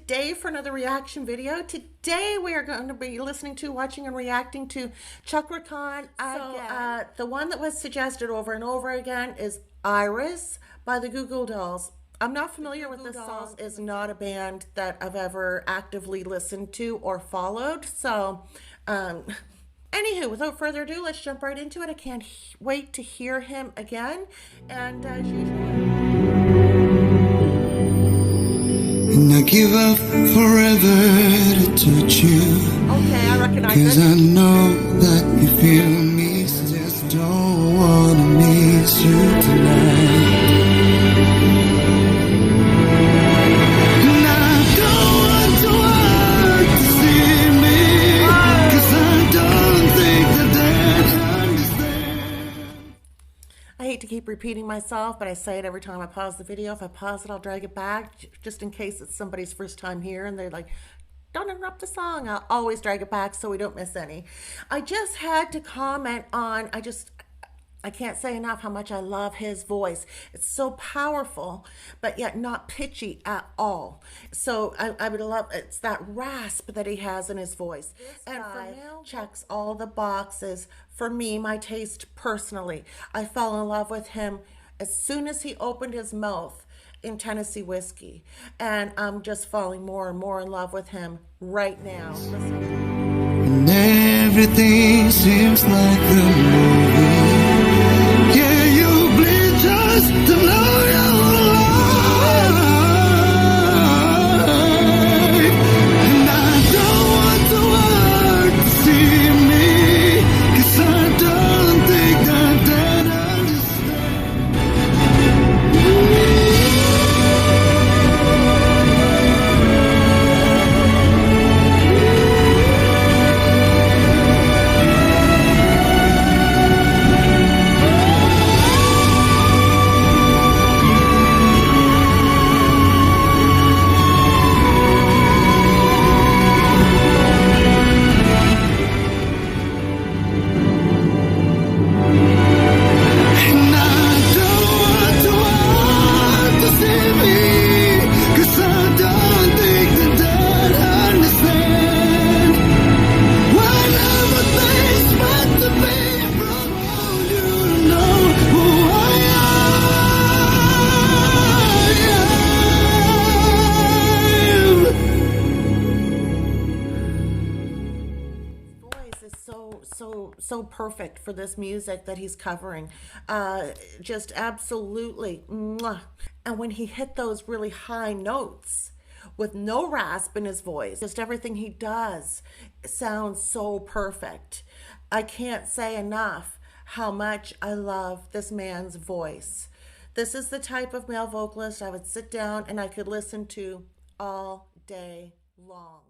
today for another reaction video. Today we are going to be listening to, watching, and reacting to Cakra Khan again. The one that was suggested over and over again is Iris by the Goo Goo Dolls. I'm not familiar with this song. It's not a band that I've ever actively listened to or followed. So, anywho, without further ado, let's jump right into it. I can't wait to hear him again. And as usual, and I give up forever to touch you. Okay, I recognize it. 'Cause I know that you feel me. Just don't wanna miss you tonight. And I don't want to hurt to see me. 'Cause I don't think that they understand. I hate to keep repeating myself, but I say it every time I pause the video. If I pause it, I'll drag it back just in case it's somebody's first time here and they're like, don't interrupt the song. I'll always drag it back so we don't miss any. I just had to comment on, I can't say enough how much I love his voice. It's so powerful, but yet not pitchy at all. So I would love, it's that rasp that he has in his voice. And for male checks all the boxes for me, my taste personally. I fell in love with him as soon as he opened his mouth in Tennessee Whiskey. And I'm just falling more and more in love with him right now. Listen. And everything seems like the movie. Yeah, you bleed just to know you're alive. And I don't want the world to see me, 'cause I don't think that they'd understand. So perfect for this music that he's covering. Just absolutely mwah. And when he hit those really high notes with no rasp in his voice, just everything he does sounds so perfect. I can't say enough how much I love this man's voice. This is the type of male vocalist I would sit down and I could listen to all day long.